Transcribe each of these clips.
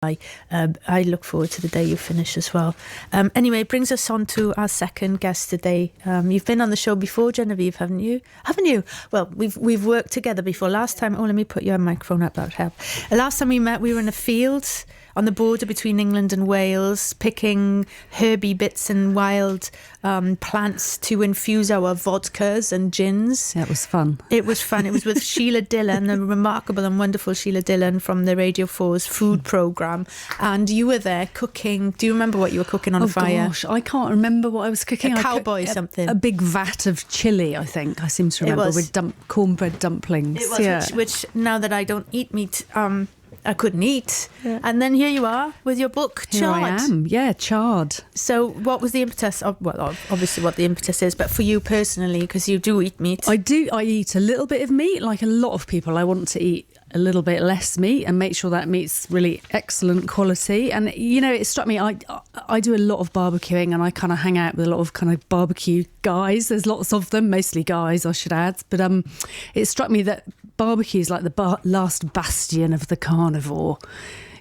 I look forward to the day you finish as well. Anyway, it brings us on to our second guest today. You've been on the show before, Genevieve, haven't you? Well, we've worked together before. Last time, let me put your microphone up, that would help. Last time we met, we were in a field on the border between England and Wales, picking herby bits and wild plants to infuse our vodkas and gins. That was fun. It was fun. It was with Sheila Dillon, the remarkable and wonderful Sheila Dillon from the Radio 4's food programme. And you were there cooking. Do you remember what you were cooking on a fire? Oh gosh, I can't remember what I was cooking. A cowboy something. A big vat of chilli, I think. I seem to remember, with cornbread dumplings. It was, yeah. which now that I don't eat meat, I couldn't eat. Yeah. And then here you are with your book, Charred. Here I am, yeah, Charred. So what was the impetus? Well, obviously what the impetus is, but for you personally, because you do eat meat. I do. I eat a little bit of meat, like a lot of people. I want to eat a little bit less meat and make sure that meat's really excellent quality. And, you know, it struck me, I do a lot of barbecuing, and I kind of hang out with a lot of kind of barbecue guys. There's lots of them, mostly guys, I should add. But it struck me that barbecue is like the last bastion of the carnivore,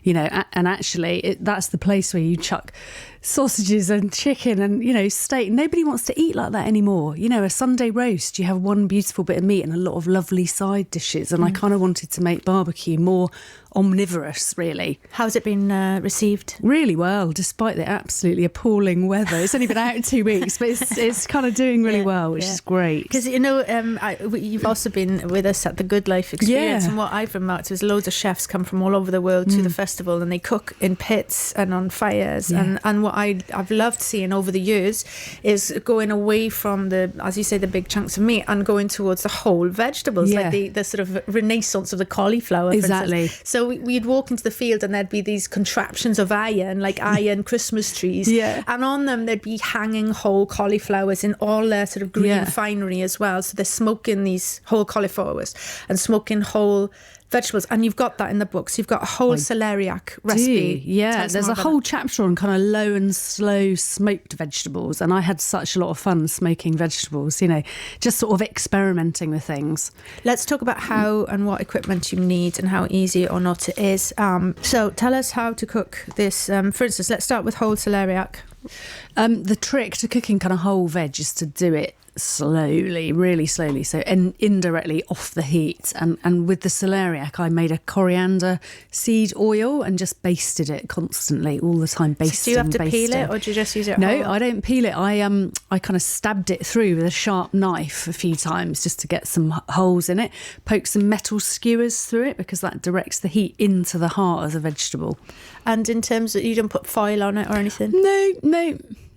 you know, and actually that's the place where you chuck sausages and chicken and, you know, steak. Nobody wants to eat like that anymore. You know, a Sunday roast, you have one beautiful bit of meat and a lot of lovely side dishes. And I kind of wanted to make barbecue more omnivorous, really. How's it been received? Really well, despite the absolutely appalling weather. It's only been out 2 weeks, but it's kind of doing really well, which is great. Because, you know, you've also been with us at the Good Life Experience, and what I've remarked is loads of chefs come from all over the world to the festival, and they cook in pits and on fires. And what I've loved seeing over the years is going away from the, as you say, the big chunks of meat and going towards the whole vegetables, like the sort of renaissance of the cauliflower. Exactly. So we'd walk into the field and there'd be these contraptions of iron, like iron Christmas trees. Yeah. And on them there'd be hanging whole cauliflowers in all their sort of green finery as well. So they're smoking these whole cauliflowers and smoking whole vegetables, and you've got that in the books. You've got a whole celeriac recipe. Yeah, there's a whole chapter on kind of low and slow smoked vegetables, and I had such a lot of fun smoking vegetables, you know, just sort of experimenting with things. Let's talk about how and what equipment you need and how easy or not it is. So tell us how to cook this. For instance, let's start with whole celeriac. The trick to cooking kind of whole veg is to do it slowly, really slowly, so indirectly off the heat. And with the celeriac, I made a coriander seed oil and just basted it constantly all the time. So do you have to peel it, or do you just use it No, whole? I don't peel it. I kind of stabbed it through with a sharp knife a few times just to get some holes in it. Poke some metal skewers through it because that directs the heat into the heart of the vegetable. And in terms of, you don't put foil on it or anything?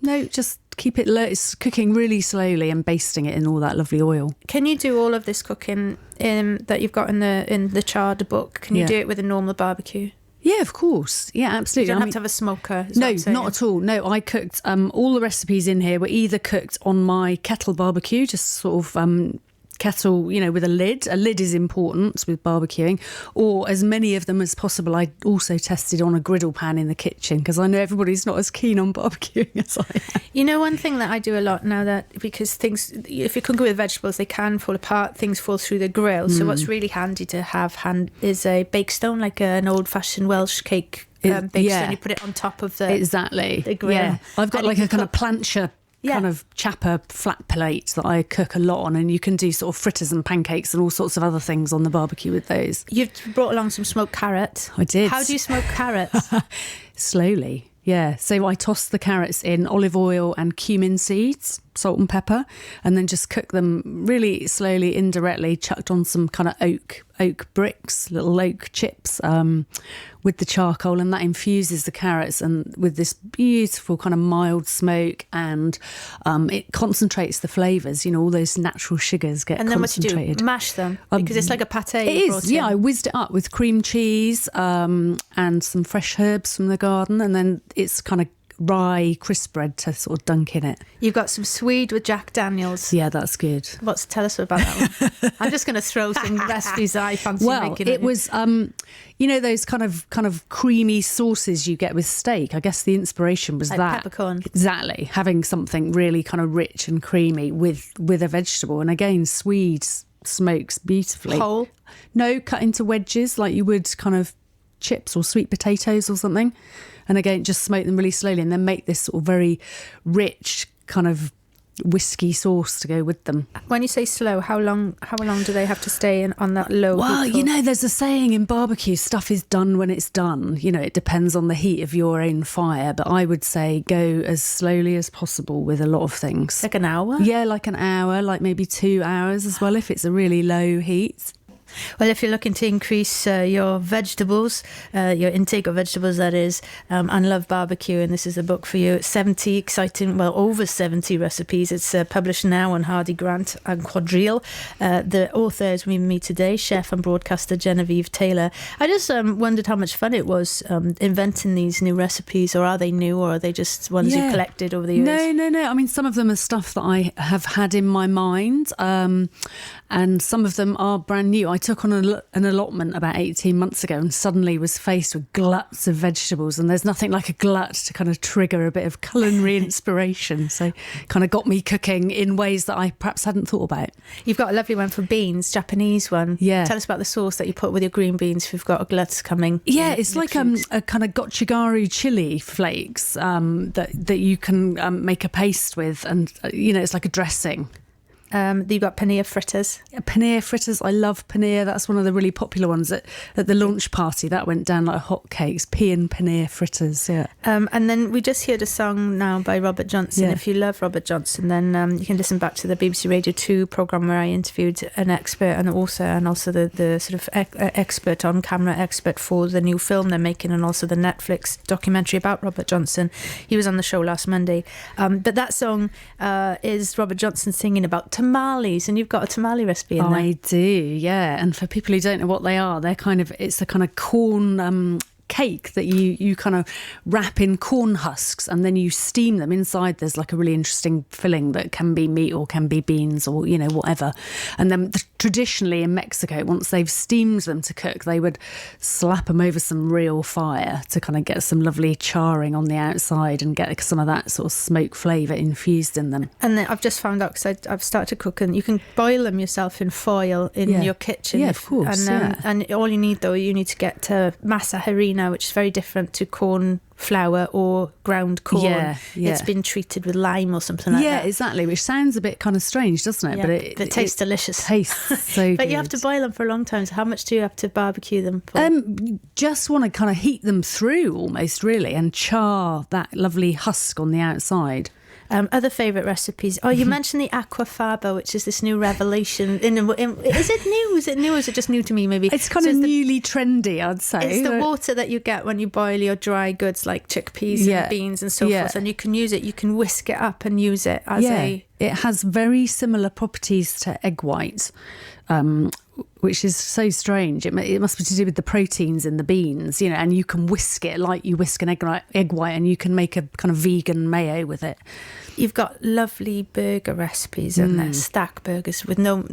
No, just keep it low. It's cooking really slowly and basting it in all that lovely oil. Can you do all of this cooking that you've got in the Charred book? Can you do it with a normal barbecue? Yeah, of course. Yeah, absolutely. You don't have to have a smoker. No, not at all. No, I cooked all the recipes in here were either cooked on my kettle barbecue, just sort of kettle, you know, with a lid. A lid is important with barbecuing, or as many of them as possible. I also tested on a griddle pan in the kitchen because I know everybody's not as keen on barbecuing as I am. You know, one thing that I do a lot now, that because things, if you cook with vegetables, they can fall apart, things fall through the grill. So what's really handy to have is a bake stone, like an old-fashioned Welsh cake bake stone. You put it on top of the grill. Yeah, I've got like a kind of plancha kind of chapper flat plate that I cook a lot on, and you can do sort of fritters and pancakes and all sorts of other things on the barbecue with those. You've brought along some smoked carrots. I did. How do you smoke carrots? Slowly, yeah. So I toss the carrots in olive oil and cumin seeds, salt and pepper, and then just cook them really slowly, indirectly, chucked on some kind of oak bricks, little oak chips, with the charcoal, and that infuses the carrots and with this beautiful kind of mild smoke, and it concentrates the flavours. You know, all those natural sugars get concentrated. And then what do? Mash them? Because it's like a pâté. It is, yeah. I whizzed it up with cream cheese and some fresh herbs from the garden, and then it's kind of rye crisp bread to sort of dunk in it. You've got some Swede with Jack Daniels. Yeah, that's good. Tell us about that one. I'm just going to throw some recipes I fancy making. Well, it was, you know, those kind of creamy sauces you get with steak. I guess the inspiration was like that. Peppercorn. Exactly. Having something really kind of rich and creamy with a vegetable. And again, Swede smokes beautifully. Whole? No, cut into wedges like you would kind of chips or sweet potatoes or something. And again, just smoke them really slowly and then make this sort of very rich kind of whiskey sauce to go with them. When you say slow, how long do they have to stay on that low heat? Well, there's a saying in barbecue, stuff is done when it's done. It depends on the heat of your own fire, but I would say go as slowly as possible with a lot of things. Like an hour? Yeah, like an hour, like maybe 2 hours as well if it's a really low heat. Well, if you're looking to increase your vegetables, your intake of vegetables, that is, and love barbecue, and this is a book for you. 70 exciting, over 70 recipes. It's published now on Hardy Grant and Quadrille. The author is with me today, chef and broadcaster Genevieve Taylor. I just wondered how much fun it was inventing these new recipes, or are they new, or are they just ones you've collected over the years? No. I mean, some of them are stuff that I have had in my mind, and some of them are brand new. I took on an allotment about 18 months ago and suddenly was faced with gluts of vegetables, and there's nothing like a glut to kind of trigger a bit of culinary inspiration. So kind of got me cooking in ways that I perhaps hadn't thought about. You've got a lovely one for beans, Japanese one. Yeah. Tell us about the sauce that you put with your green beans if you've got a glut coming. Yeah, it's like a kind of gochugaru chili flakes that you can make a paste with, and it's like a dressing. You've got paneer fritters. Paneer fritters, I love paneer. That's one of the really popular ones at the launch party. That went down like hotcakes. Pea and paneer fritters, yeah. And then we just heard a song now by Robert Johnson. Yeah. If you love Robert Johnson, then you can listen back to the BBC Radio 2 programme where I interviewed an expert and also the sort of expert, on-camera expert for the new film they're making, and also the Netflix documentary about Robert Johnson. He was on the show last Monday. But that song is Robert Johnson singing about tamales, and you've got a tamale recipe in there. I do, yeah. And for people who don't know what they are, it's a kind of corn cake that you kind of wrap in corn husks and then you steam them. Inside there's like a really interesting filling that can be meat or can be beans or whatever. And then traditionally in Mexico, once they've steamed them to cook, they would slap them over some real fire to kind of get some lovely charring on the outside and get some of that sort of smoke flavour infused in them. And then I've just found out, because I've started to cook, and you can boil them yourself in foil in your kitchen. Yeah, of course. And all you need to get masa harina, which is very different to corn flour or ground corn. Yeah. It's been treated with lime or something like that. Yeah, exactly, which sounds a bit kind of strange, doesn't it? Yeah, but it tastes delicious. Tastes so But good. you have to boil them for a long time. So how much do you have to barbecue them for? Just want to kind of heat them through almost, really, and char that lovely husk on the outside. Other favourite recipes. Oh, you mentioned the aquafaba, which is this new revelation. Is it new? Is it new, or is it just new to me, maybe? It's kind of newly trendy, I'd say. It's the water that you get when you boil your dry goods like chickpeas and beans and so forth, and you can use it. You can whisk it up and use it as a... It has very similar properties to egg white, which is so strange. It must be to do with the proteins in the beans, and you can whisk it like you whisk an egg white, and you can make a kind of vegan mayo with it. You've got lovely burger recipes in there, stack burgers with no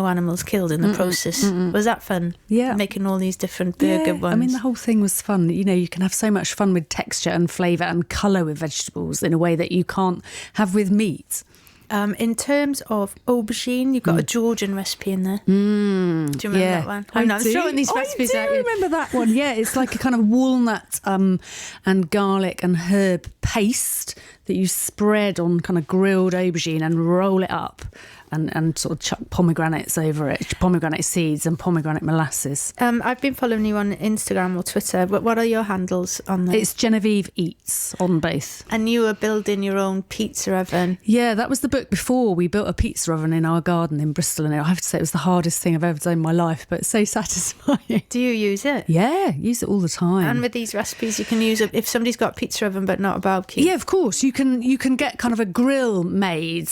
animals killed in the process. Was that fun? Yeah. Making all these different burger ones. I mean, the whole thing was fun. You can have so much fun with texture and flavour and colour with vegetables in a way that you can't have with meat. In terms of aubergine, you've got a Georgian recipe in there. Do you remember that one? I'm throwing these recipes at you. I remember that one. Yeah, it's like a kind of walnut and garlic and herb paste that you spread on kind of grilled aubergine and roll it up and sort of chuck pomegranates over it, pomegranate seeds and pomegranate molasses. I've been following you on Instagram or Twitter. What are your handles on there? It's Genevieve Eats on both. And you were building your own pizza oven. Yeah, that was the book before. We built a pizza oven in our garden in Bristol, and I have to say it was the hardest thing I've ever done in my life, but it's so satisfying. Do you use it? Yeah, use it all the time. And with these recipes, you can use it if somebody's got a pizza oven but not a barbecue. Yeah, of course. You can get kind of a grill made.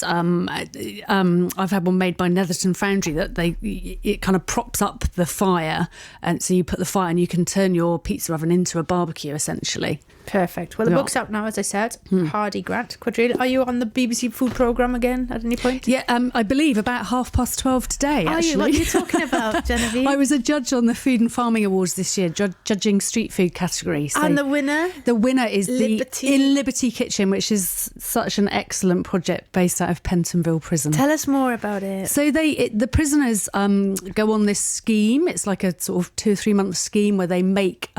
I've had one made by Netherton Foundry that it kind of props up the fire, and so you put the fire and you can turn your pizza oven into a barbecue essentially. Perfect. Well, the book's out now, as I said. Hardy Grant, Quadrille. Are you on the BBC food programme again at any point? Yeah, I believe about 12:30 today, actually. What are you talking about, Genevieve? I was a judge on the Food and Farming Awards this year, judging street food category. So and the winner? The winner is Liberty. in Liberty Kitchen, which is such an excellent project based out of Pentonville Prison. Tell us more more about it. So the prisoners go on this scheme. It's like a sort of 2 or 3 month scheme where they make,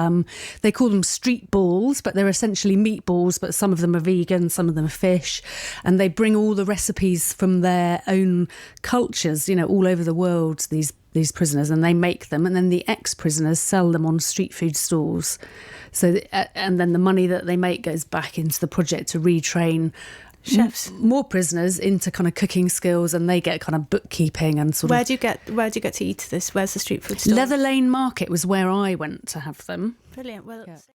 they call them street balls, but they're essentially meatballs, but some of them are vegan, some of them are fish. And they bring all the recipes from their own cultures, all over the world, these prisoners, and they make them. And then the ex-prisoners sell them on street food stalls. So, and then the money that they make goes back into the project to retrain chefs, more prisoners into kind of cooking skills, and they get kind of bookkeeping and sort where of. do you get to eat this? Where's the street food stall? Leather Lane Market was where I went to have them. Brilliant. Well. Yeah.